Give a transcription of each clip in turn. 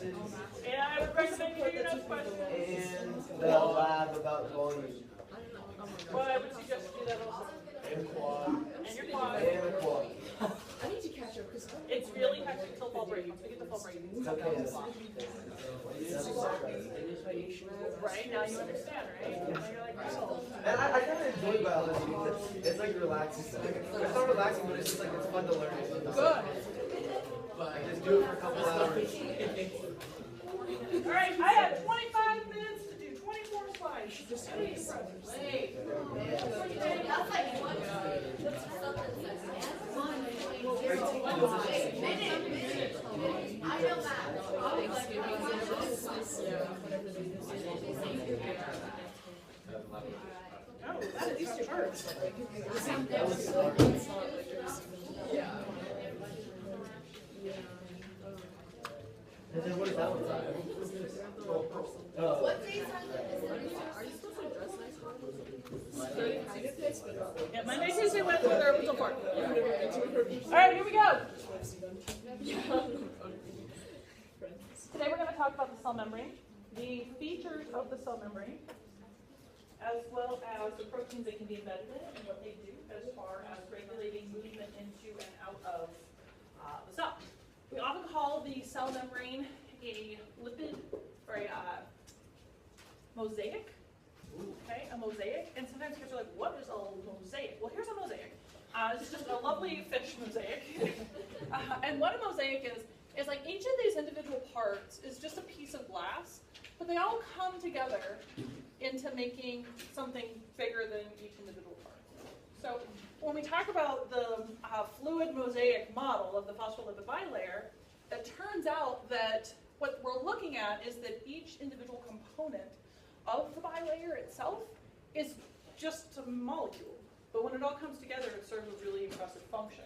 message. And I would recommend you do your notes questions. And the lab about volume. Well, I would suggest you do that also. And quad. And your quad. And the quad. I need to catch up because It's really hectic till fall break. Once we get the fall break. Okay. Right? Now you understand, right? Now you're like, oh. And I kind of enjoy biology because it's like relaxing. It's not relaxing, but it's just like it's fun to learn it. Good. I just do it for a couple hours. All right, I have 25 minutes to do 24 slides. Wait. that's like one. I know Oh, that at least it hurts. And then what is that one? What days are you supposed to dress nice? Yeah, Monday, Tuesday, Wednesday, Thursday, until 4. All right, here we go. Today we're going to talk about the cell membrane, the features of the cell membrane, as well as the proteins that can be embedded in and what they do as far as regulating movement into and out of the cell. We often call the cell membrane a lipid or a mosaic. Okay, a mosaic. And sometimes kids are like, what is a mosaic? Well, here's a mosaic. It's just a lovely fish mosaic. And what a mosaic is like each of these individual parts is just a piece of glass, but they all come together into making something bigger than each individual part. So when we talk about the fluid mosaic model of the phospholipid bilayer, it turns out that what we're looking at is that each individual component of the bilayer itself is just a molecule. But when it all comes together, it serves a really impressive function.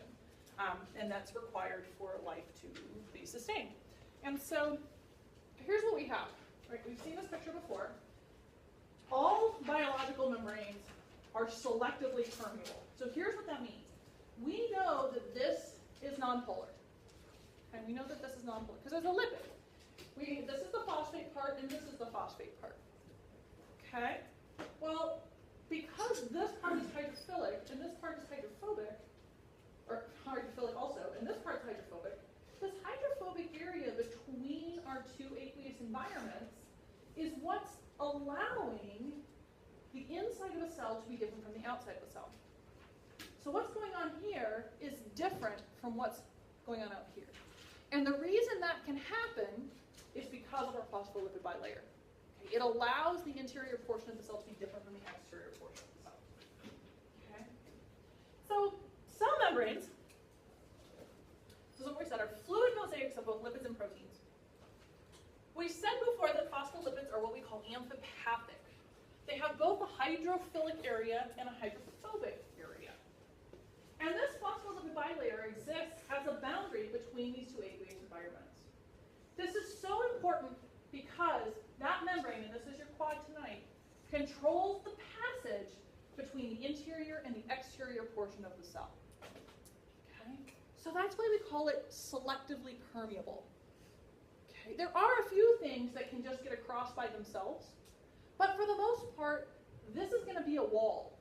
And that's required for life to be sustained. And so here's what we have. Right? We've seen this picture before. All biological membranes are selectively permeable. So here's what that means. We know that this is nonpolar. And we know that this is nonpolar because there's a lipid. This is the phosphate part and this is the phosphate part. Okay? Well, because this part is hydrophilic and this part is hydrophobic, or hydrophilic also, and this part is hydrophobic, this hydrophobic area between our two aqueous environments is what's allowing the inside of a cell to be different from the outside of a cell. So what's going on here is different from what's going on out here. And the reason that can happen is because of our phospholipid bilayer. Okay? It allows the interior portion of the cell to be different from the exterior portion of the cell. Okay? So cell membranes, this is what we said, are fluid mosaics of both lipids and proteins. We said before that phospholipids are what we call amphipathic. They have both a hydrophilic area and a hydrophobic area. And this phospholipid bilayer exists as a boundary between these two aqueous environments. This is so important because that membrane, and this is your quad tonight, controls the passage between the interior and the exterior portion of the cell. Okay? So that's why we call it selectively permeable. Okay? There are a few things that can just get across by themselves, but for the most part, this is going to be a wall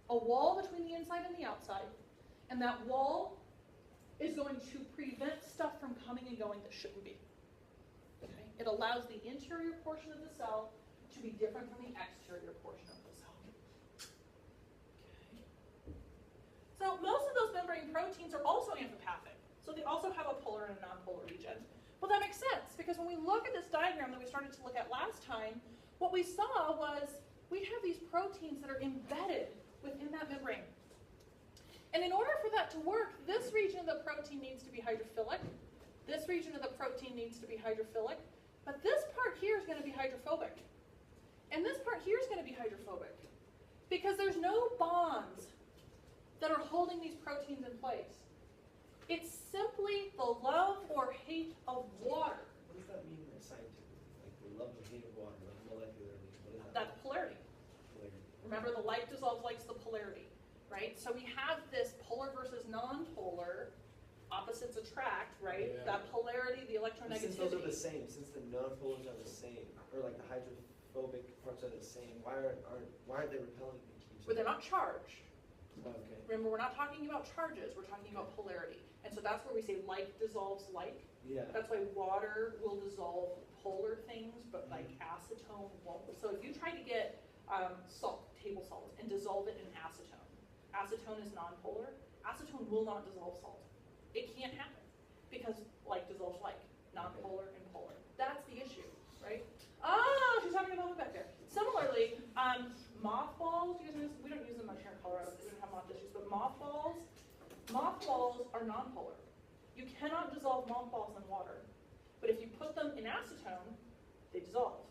between the inside and the outside, and that wall is going to prevent stuff from coming and going that shouldn't be. Okay? It allows the interior portion of the cell to be different from the exterior portion of the cell. Okay. So most of those membrane proteins are also amphipathic. So they also have a polar and a nonpolar region. Well, that makes sense because when we look at this diagram that we started to look at last time, what we saw was we have these proteins that are embedded within that membrane. And in order for that to work, this region of the protein needs to be hydrophilic. This region of the protein needs to be hydrophilic. But this part here is going to be hydrophobic. And this part here is going to be hydrophobic. Because there's no bonds that are holding these proteins in place. It's simply the love or hate of water. What does that mean scientifically? Like the love and hate of water, like molecularly? What is that? That's polarity. Remember, the light dissolves likes the polarity, right? So we have this polar versus non-polar, opposites attract. attract, right? Yeah. That polarity, the Since those are the electronegativity. same, since the nonpolars are the same, or like the hydrophobic parts are the same, why aren't they repelling each But other? they're not charged. Okay. Remember, we're not talking about charges, we're talking about polarity. And so that's where we say like dissolves like. Yeah. That's why water will dissolve polar things, but like acetone won't. So if you try to get salt, table salt, and dissolve it in acetone, acetone is nonpolar. Acetone will not dissolve salt. It can't happen because like dissolves like, nonpolar and polar. That's the issue, right? Ah, she's having a moment back there. Similarly, mothballs, you guys know this? We don't use them much here in Colorado because we don't have moth issues, but mothballs are nonpolar. You cannot dissolve mothballs in water, but if you put them in acetone, they dissolve.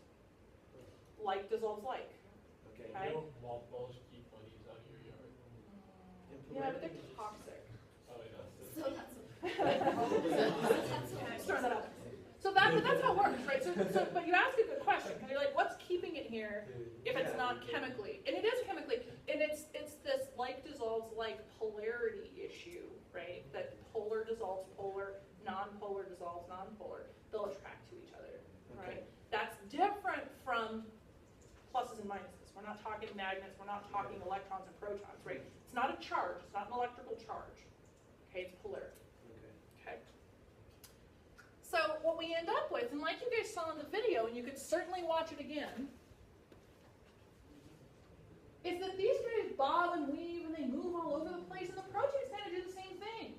Like dissolves like. Okay. Okay. No mothballs keep bunnies out of your yard. And Yeah, but they're polarity- toxic. Oh, yeah. So that's. Just throwing that out. So but that's how it works, right? So, but you ask a good question, because you're like, what's keeping it here if it's Yeah. not chemically? And it is chemically, and it's this like dissolves like polarity issue, right? That polar dissolves polar, non-polar dissolves non-polar. They'll attract to each other, right? Okay. That's different from pluses and minuses. We're not talking magnets, we're not talking electrons and protons, right? It's not a charge, it's not an electrical charge. Okay, it's polarity. Okay. Okay. So what we end up with, and like you guys saw in the video, and you could certainly watch it again, is that these guys bob and weave and they move all over the place, and the proteins kind of do the same thing.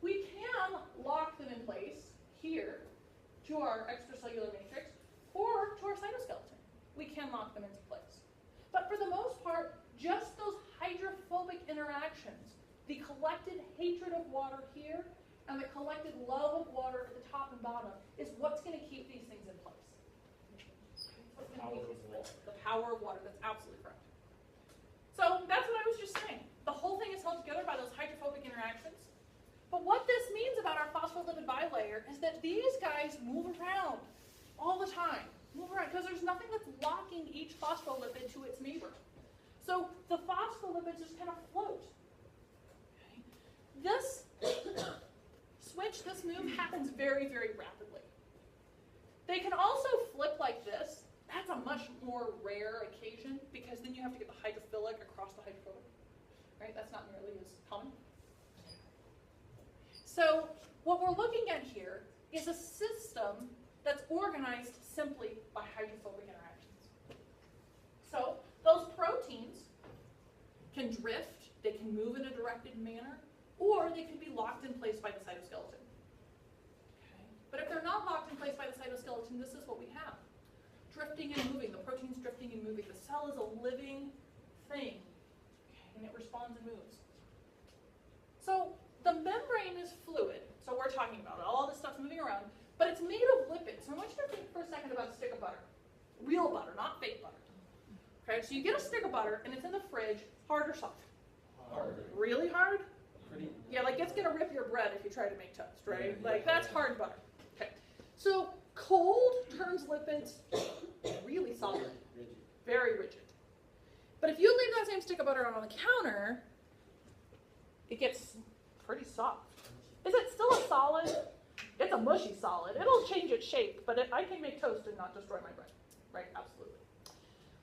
We can lock them in place here to our extracellular matrix or to our cytoskeleton. We can lock them into place. But for the most part, just those hydrophobic interactions, the collected hatred of water here and the collected love of water at the top and bottom is what's going to keep these things in place. What's gonna keep these in place. The power of water, that's absolutely correct. So that's what I was just saying. The whole thing is held together by those hydrophobic interactions. But what this means about our phospholipid bilayer is that these guys move around all the time. Move around, because there's nothing that's locking each phospholipid to its neighbor. So the phospholipids just kind of float. Okay. This switch, this move happens very, very rapidly. They can also flip like this. That's a much more rare occasion because then you have to get the hydrophilic across the hydrophobic. Right? That's not nearly as common. So what we're looking at here is a system that's organized simply by hydrophobic interactions. So those proteins can drift, they can move in a directed manner, or they can be locked in place by the cytoskeleton. Okay. But if they're not locked in place by the cytoskeleton, this is what we have. Drifting and moving, the protein's drifting and moving. The cell is a living thing, okay, and it responds and moves. So the membrane is fluid, so we're talking about it. All this stuff's moving around, but it's made of lipids. So I want you to think for a second about a stick of butter. Real butter, not fake butter. Okay, so you get a stick of butter, and it's in the fridge, hard or soft? Hard. Really hard? Pretty. Yeah, like it's gonna rip your bread if you try to make toast, right? Yeah. Like that's hard butter. Okay, so cold turns lipids really solid, Rigid. very rigid. But if you leave that same stick of butter out on the counter, it gets pretty soft. Is it still a solid? It's a mushy solid. It'll change its shape, but I can make toast and not destroy my bread, right? Absolutely.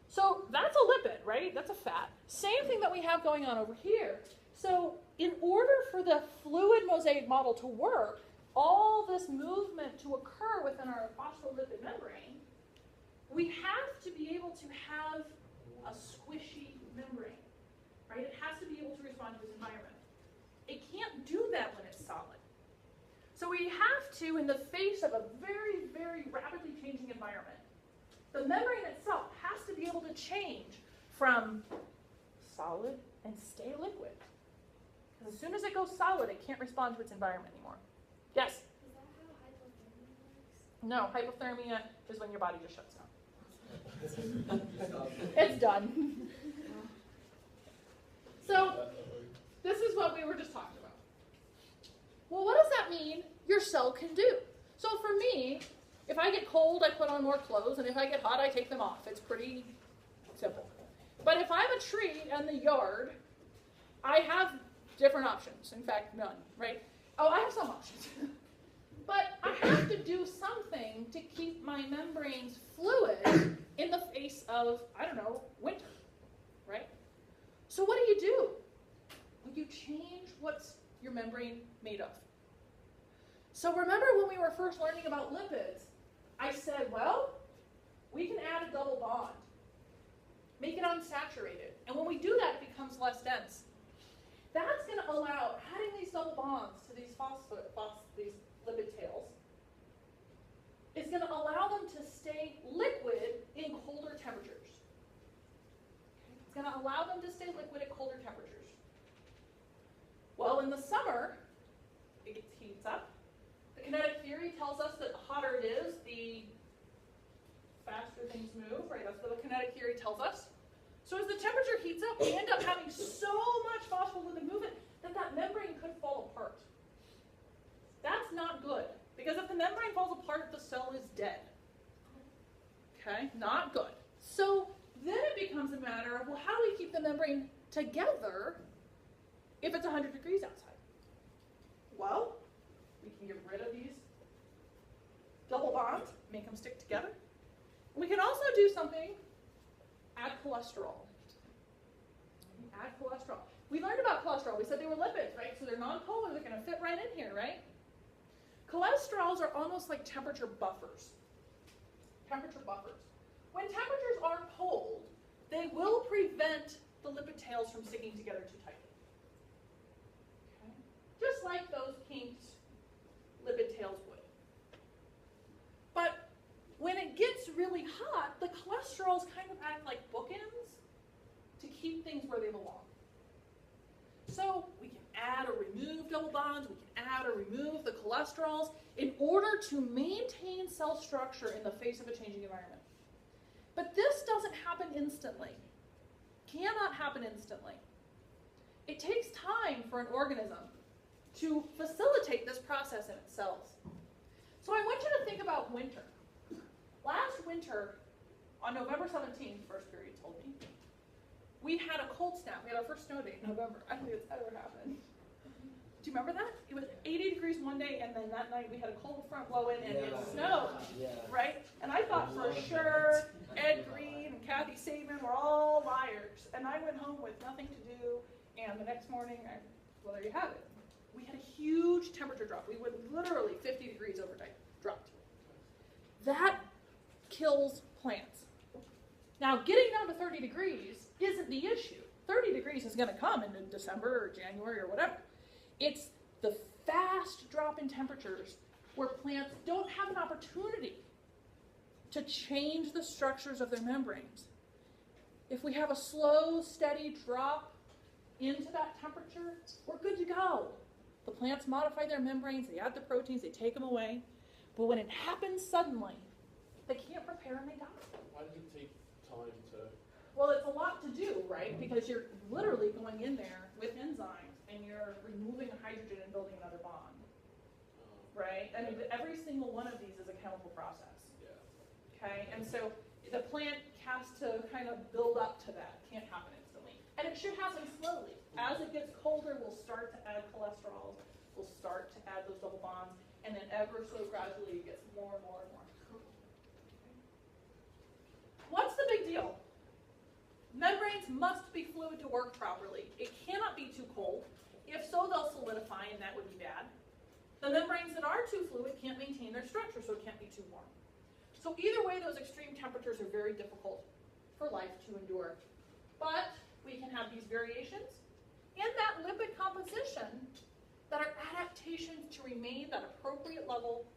So that's a lipid, right? That's a fat. Same thing that we have going on over here. So in order for the fluid mosaic model to work, all this movement to occur within our phospholipid membrane, we have to be able to have a squishy membrane, right? It has to be able to respond to its environment. It can't do that when it's solid. So we have to, in the face of a very, very rapidly changing environment, the membrane itself has to be able to change from solid and stay liquid. Because as soon as it goes solid, it can't respond to its environment anymore. Yes? Is that how hypothermia works? No, hypothermia is when your body just shuts down. It's done. So this is what we were just talking about. Well, what does that mean your cell can do? So for me, if I get cold, I put on more clothes, and if I get hot, I take them off. It's pretty simple. But if I'm a tree in the yard, I have different options. In fact, none, right? Oh, I have some options. But I have to do something to keep my membranes fluid in the face of, I don't know, winter, right? So what do? Well, you change what's your membrane made of. So remember when we were first learning about lipids, I said, well, we can add a double bond, make it unsaturated, and when we do that, it becomes less dense. That's going to allow adding these double bonds to these these lipid tails is going to allow them to stay liquid in colder temperatures. It's going to allow them to stay liquid at colder temperatures. Well, in the summer, it heats up. The kinetic theory tells us that the hotter it is, the faster things move, right? That's what the kinetic theory tells us. So as the temperature heats up, we end up having so much phospholipid movement that that membrane could fall apart. That's not good, because if the membrane falls apart, the cell is dead. Okay, not good. So then it becomes a matter of, well, how do we keep the membrane together if it's 100 degrees outside? Well, we can get rid of these double bonds, make them stick together. We can also do something, add cholesterol. Add cholesterol. We learned about cholesterol. We said they were lipids, right? So they're non-polar, they're going to fit right in here, right? Cholesterols are almost like temperature buffers. Temperature buffers. When temperatures aren't cold, they will prevent the lipid tails from sticking together too tightly. Okay? Just like those kinked lipid tails would. But when it gets really hot, the cholesterols kind of act like bookends to keep things where they belong. So we can add or remove double bonds, we can add or remove the cholesterols in order to maintain cell structure in the face of a changing environment. But this doesn't happen instantly. Cannot happen instantly. It takes time for an organism to facilitate this process in its cells. So I want you to think about winter. Last winter, on November 17th, first period told me, we had a cold snap. We had our first snow day in November. I don't think it's ever happened. Do you remember that? It was 80 degrees one day, and then that night we had a cold front blow in, and it snowed, right? And I thought for sure Ed Green and Kathy Saban were all liars. And I went home with nothing to do, and the next morning, well, there you have it. We had a huge temperature drop. We went literally 50 degrees overnight, dropped. That kills plants. Now, getting down to 30 degrees isn't the issue. 30 degrees is going to come in December or January or whatever. It's the fast drop in temperatures where plants don't have an opportunity to change the structures of their membranes. If we have a slow, steady drop into that temperature, we're good to go. The plants modify their membranes, they add the proteins, they take them away. But when it happens suddenly, they can't prepare and they die. Why does it take time to? Well, it's a lot to do, right? Because you're literally going in there with enzymes and you're removing a hydrogen and building another bond, right? I mean, every single one of these is a chemical process. Yeah. Okay, and so the plant has to kind of build up to that. It can't happen instantly. And it should happen slowly. As it gets colder, we'll start to add cholesterols, we'll start to add those double bonds, and then ever so gradually it gets more and more and more. What's the big deal? Membranes must be fluid to work properly. It cannot be too cold. If so, they'll solidify, and that would be bad. The membranes that are too fluid can't maintain their structure, so it can't be too warm. So either way, those extreme temperatures are very difficult for life to endure. But we can have these variations in that lipid composition that are adaptations to remain that appropriate level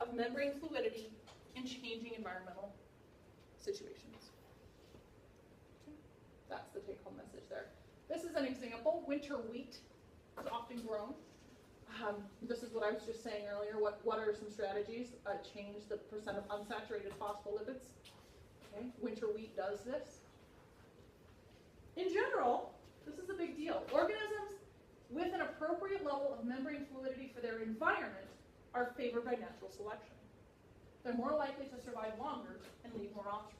of membrane fluidity in changing environmental situations. That's the take-home message there. This is an example. Winter wheat is often grown. This is what I was just saying earlier. What are some strategies? Change the percent of unsaturated phospholipids. Okay. Winter wheat does this. In general, this is a big deal. Organisms with an appropriate level of membrane fluidity for their environment are favored by natural selection. They're more likely to survive longer and leave more offspring.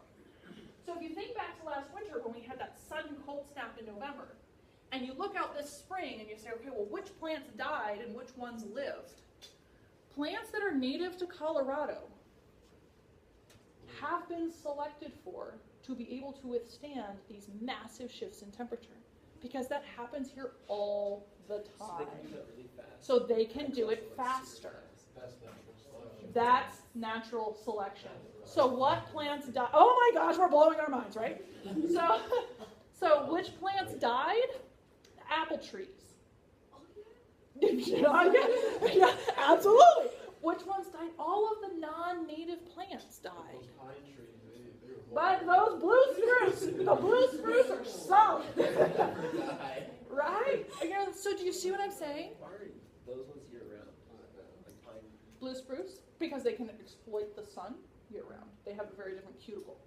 So if you think back to last winter when we had that sudden cold snap in November, and you look out this spring and you say, okay, well, which plants died and which ones lived? Plants that are native to Colorado have been selected for to be able to withstand these massive shifts in temperature, because that happens here all the So time. they can do that really fast. So they can do it faster. That's natural selection. That's natural selection. So what plants die? Oh my gosh, we're blowing our minds, right? So which plants died? Apple trees. Yeah, absolutely. Which ones died? All of the non-native plants died. Those pine trees, they were But those blue spruce, the blue spruce are solid. Right? Again, so do you see what I'm saying? Why are those ones year round? Like pine. Blue spruce, because they can exploit the sun year round. They have a very different cuticle.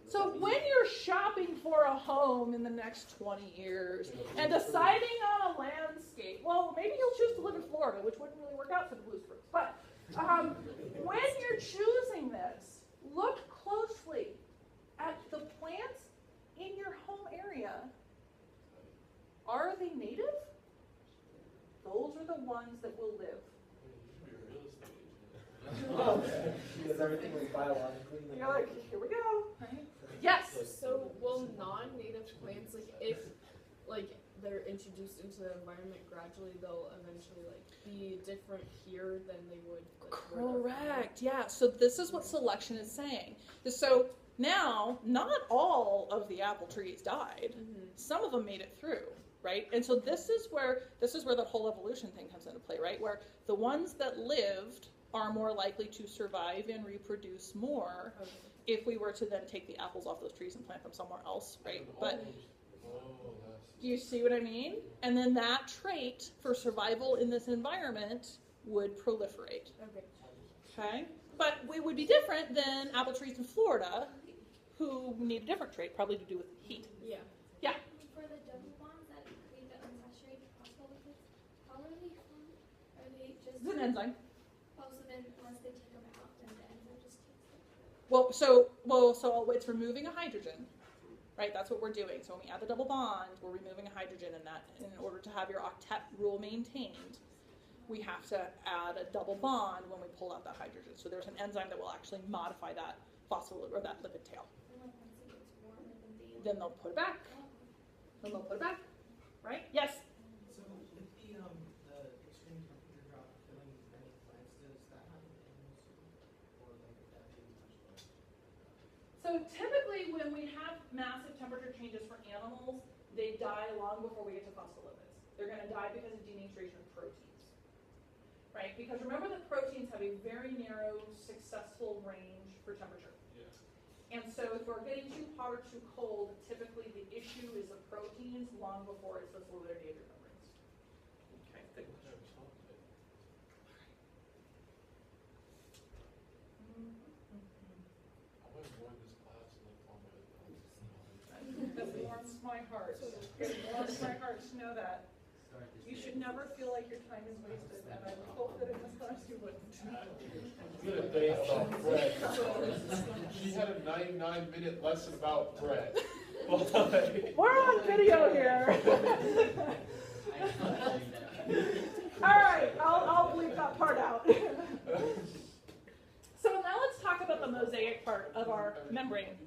So when you're shopping for a home in the next 20 years and deciding on a landscape, well, maybe you'll choose to live in Florida, which wouldn't really work out for the blue spruce. But when you're choosing this, look closely at the plants in your home area. Are they native? Those are the ones that will live. Because everything was biologically. You're like, here we go. Right? Yes. So will non-native plants, like if they're introduced into the environment gradually, they'll eventually be different here than they would where they're from? Correct. Yeah. So this is what selection is saying. So now, not all of the apple trees died. Mm-hmm. Some of them made it through, right? And so this is where the whole evolution thing comes into play, right? Where the ones that lived are more likely to survive and reproduce more Okay. if we were to then take the apples off those trees and plant them somewhere else, right? But do you see what I mean? And then that trait for survival in this environment would proliferate. Okay. Okay? But we would be different than apple trees in Florida who need a different trait, probably to do with heat. Yeah. Yeah. For the double bonds that create the unsaturated phospholipids, how are they formed? Are they just It's an enzyme. Oh, so then once they take them out, then the enzyme just takes them. So it's removing a hydrogen, right? That's what we're doing. So when we add the double bond, we're removing a hydrogen, and that in order to have your octet rule maintained, we have to add a double bond when we pull out that hydrogen. So there's an enzyme that will actually modify that phospholipid or that lipid tail. And like once it gets warmer, Then they'll put it back. Then they'll put it back. Right? Yes. So with the extreme temperature drop killing many plants, does that happen to animals or like would that be much less? So typically when we have massive temperature changes for animals, they die long before we get to phospholipids. They're going to die because of denaturation of proteins. Right? Because remember that proteins have a very narrow, successful range for temperature. Yeah. And so if we're getting too hot or too cold, typically the issue is the proteins long before it's the fluidity of your membranes. Okay. I went avoid this class and I told my That warms my heart. It warms my heart to know that. You should never feel like your time is wasted, and I would hope that in this class you wouldn't. We had a day about bread. She had a 99-minute lesson about bread. We're on video here. All right, I'll bleep that part out. So now let's talk about the mosaic part of our membrane.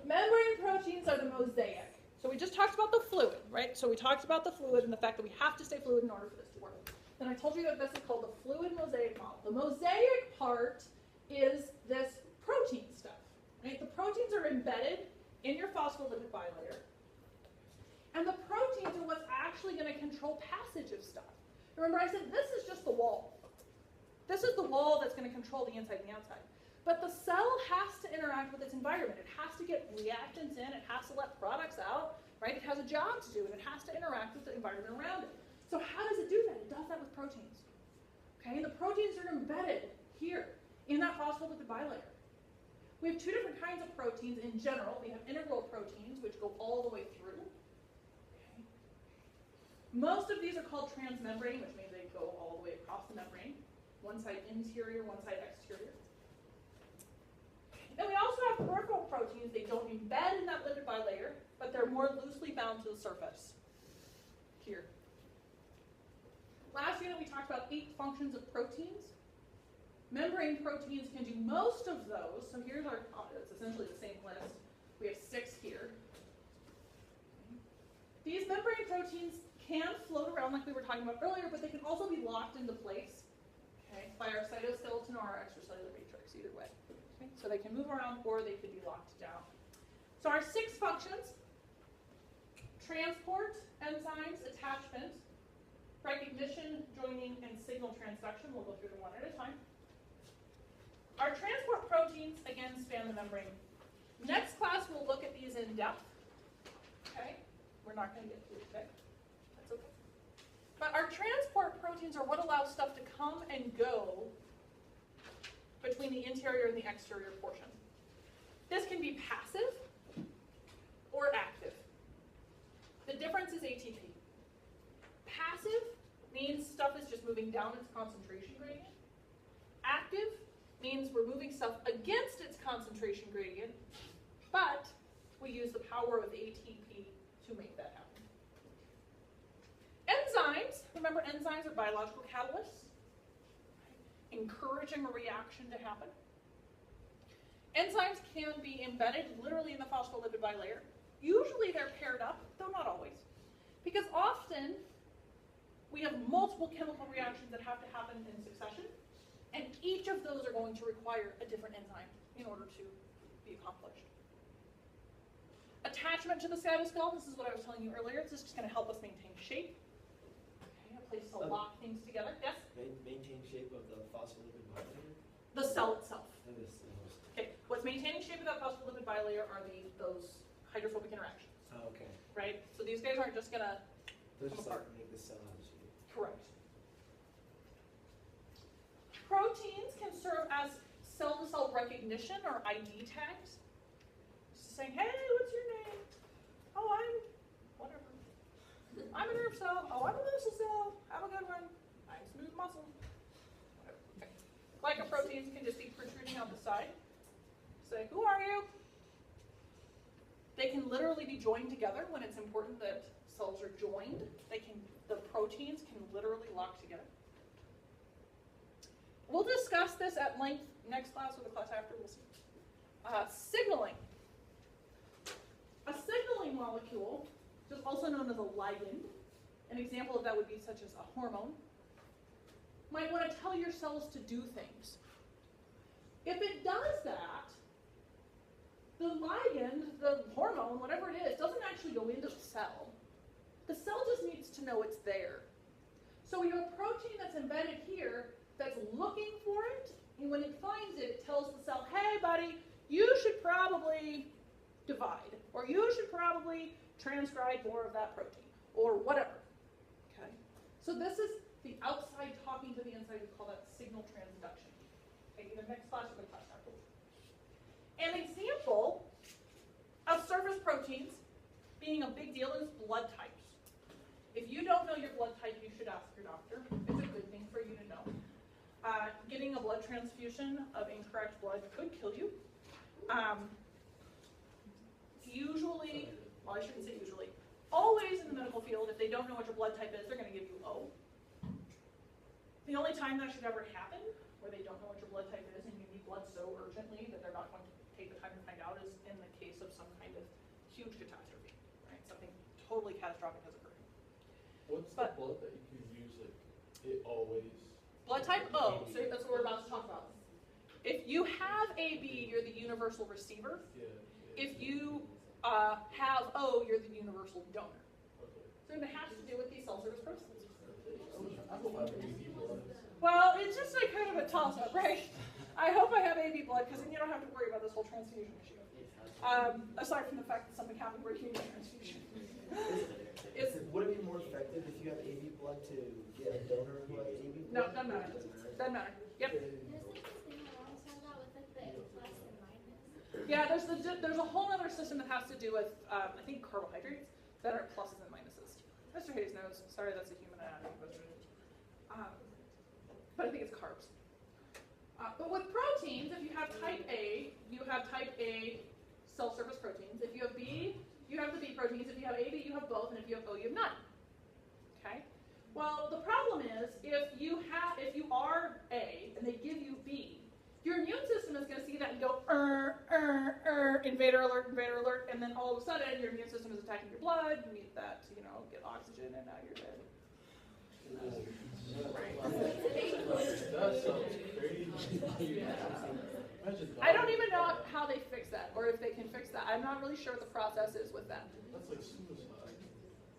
Membrane proteins are the mosaic. So we just talked about the fluid, right? So we talked about the fluid and the fact that we have to stay fluid in order for this to work. Then I told you that this is called the fluid mosaic model. The mosaic part is this protein stuff, right? The proteins are embedded in your phospholipid bilayer. And the proteins are what's actually going to control passage of stuff. Remember I said this is just the wall. This is the wall that's going to control the inside and the outside. But the cell has to interact with its environment. It has to get reactants in. It has to let products out, right? It has a job to do, and it has to interact with the environment around it. So how does it do that? It does that with proteins. Okay, and the proteins are embedded here in that phospholipid bilayer. We have two different kinds of proteins in general. We have integral proteins, which go all the way through. Okay. Most of these are called transmembrane, which means they go all the way across the membrane. One side interior, one side exterior. And we also have peripheral proteins, they don't embed in that lipid bilayer, but they're more loosely bound to the surface. Here. Last unit we talked about 8 functions of proteins. Membrane proteins can do most of those. So here's our, it's essentially the same list. We have 6 here. These membrane proteins can float around like we were talking about earlier, but they can also be locked into place, okay, by our cytoskeleton or our extracellular matrix, either way. Okay? So they can move around or they could be locked down. So our 6 functions: transport, enzymes, attachment, recognition, joining, and signal transduction. We'll go through them one at a time. Our transport proteins, again, span the membrane. Next class, we'll look at these in depth. Okay? We're not going to get to it today. That's okay. But our transport proteins are what allow stuff to come and go between the interior and the exterior portion. This can be passive or active. The difference is ATP. Passive means stuff is just moving down its concentration gradient. Active means we're moving stuff against its concentration gradient, but we use the power of ATP to make that happen. Enzymes, remember enzymes are biological catalysts, encouraging a reaction to happen. Enzymes can be embedded literally in the phospholipid bilayer. Usually they're paired up, though not always, because often we have multiple chemical reactions that have to happen in succession, and each of those are going to require a different enzyme in order to be accomplished. Attachment to the cytoskeleton, this is what I was telling you earlier, it's just going to help us maintain shape. Okay, a place to lock things together. Yes? Maintain shape of the phospholipid bilayer? The cell itself. And this is the most. Okay, what's maintaining shape of that phospholipid bilayer are those hydrophobic interactions, Oh, okay. right? So these guys aren't just going to Those Come just apart. like make the cell out of shape. correct. Proteins can serve as cell-to-cell recognition or ID tags. Just saying, hey, what's your name? Oh, I'm whatever. I'm a nerve cell. Oh, I'm a muscle cell. Have a good one. I'm smooth muscle. Whatever. Okay. Glycoproteins can just be protruding out the side. Say, who are you? They can literally be joined together when it's important that cells are joined. The proteins can literally lock together. We'll discuss this at length next class or the class after, we'll see. Signaling. A signaling molecule, which is also known as a ligand, an example of that would be such as a hormone, might want to tell your cells to do things. If it does that, the ligand, the hormone, whatever it is, doesn't actually go into the cell. The cell just needs to know it's there. So we have a protein that's embedded here that's looking for it, and when it finds it, it tells the cell, hey buddy, you should probably divide, or you should probably transcribe more of that protein, or whatever. Okay? So this is the outside talking to the inside. We call that signal transduction. Okay, either next class or the class after. An example of surface proteins being a big deal is blood types. If you don't know your blood type, you should ask your doctor. It's a good thing for you to know. Getting a blood transfusion of incorrect blood could kill you. Usually, well, I shouldn't say usually, always in the medical field, if they don't know what your blood type is, they're going to give you O. The only time that should ever happen, where they don't know what your blood type is and you need blood so urgently that they're not going to take the time to find out, is in the case of some kind of huge catastrophe, right? Something totally catastrophic has occurred. What's the blood that you can use, like, it always? Blood type O, so that's what we're about to talk about. If you have AB, you're the universal receiver. Yeah. If you have O, you're the universal donor. Okay. So it has to do with these cell surface proteins. I hope I have AB blood. Well, it's just like kind of a toss-up, right? I hope I have AB blood, because then you don't have to worry about this whole transfusion issue. Aside from the fact that something happened where you need a transfusion. Would it be more effective if you have AB blood to get a donor who has AB blood? No, doesn't matter. Doesn't matter. Yep. There's like this thing I always found out with like the plus and minus. Yeah, there's a whole other system that has to do with, I think, carbohydrates that are pluses and minuses. Mr. Hayes knows. Sorry, that's a human anatomy, but I think it's carbs. But with proteins, if you have type A, you have type A cell surface proteins. If you have B, you have the B proteins. If you have AB, you have both, and if you have O, you have none. Okay? Well, the problem is if you are A and they give you B, your immune system is going to see that and go, invader alert, and then all of a sudden your immune system is attacking your blood. You need that to, get oxygen, and now you're dead. That sounds crazy. Imagine I don't even know how they fix that, or if they can fix that. I'm not really sure what the process is with that. That's like suicide.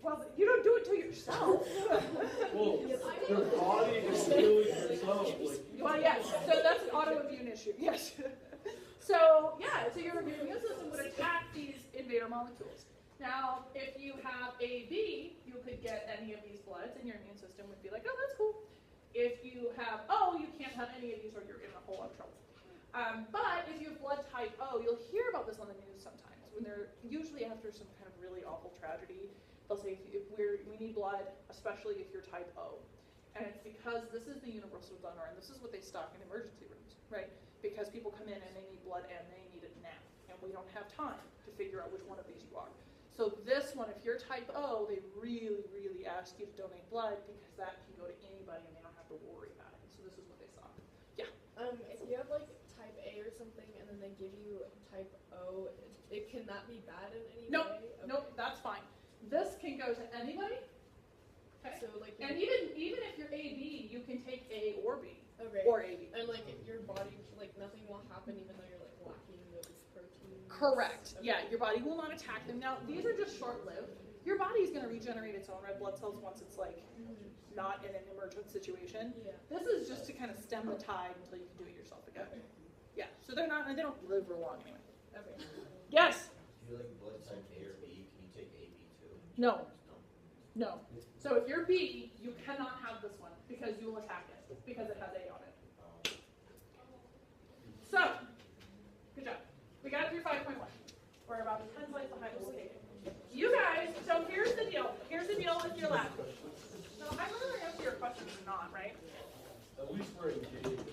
Well, you don't do it to yourself. Well, your body is killing yourself. Like, Well, yes. So that's an autoimmune issue. Yes. So your immune system would attack these invader molecules. Now, if you have AB, you could get any of these bloods, and your immune system would be like, oh, that's cool. If you have O, you can't have any of these, or you're in a whole lot of trouble. But if you have blood type O, you'll hear about this on the news sometimes, when they're usually after some kind of really awful tragedy. They'll say, if we need blood, especially if you're type O. And it's because this is the universal donor, and this is what they stock in emergency rooms, right? Because people come in and they need blood, and they need it now. And we don't have time to figure out which one of these you are. So this one, if you're type O, they really, really ask you to donate blood, because that can go to anybody, and they don't have to worry about it. So this is what they stock. Yeah? If you have like type A or something, and then they give you type O, it cannot be bad in any Nope. way? Okay. Nope, that's fine. This can go to anybody. Okay? So like, And even if you're AB, you can take A or B, okay. or AB. And like your body, like nothing will happen even though you're like lacking those proteins. Correct. Okay. Yeah, your body will not attack them. Now, these are just short-lived. Your body is going to regenerate its own red blood cells once it's like not in an emergent situation. Yeah. This is just to kind of stem the tide until you can do it yourself again. Yeah. So they don't live real long anyway. Okay. Yes. If you're like blood type A or B, can you take AB too? No. No. So if you're B, you cannot have this one because you will attack it because it has A on it. So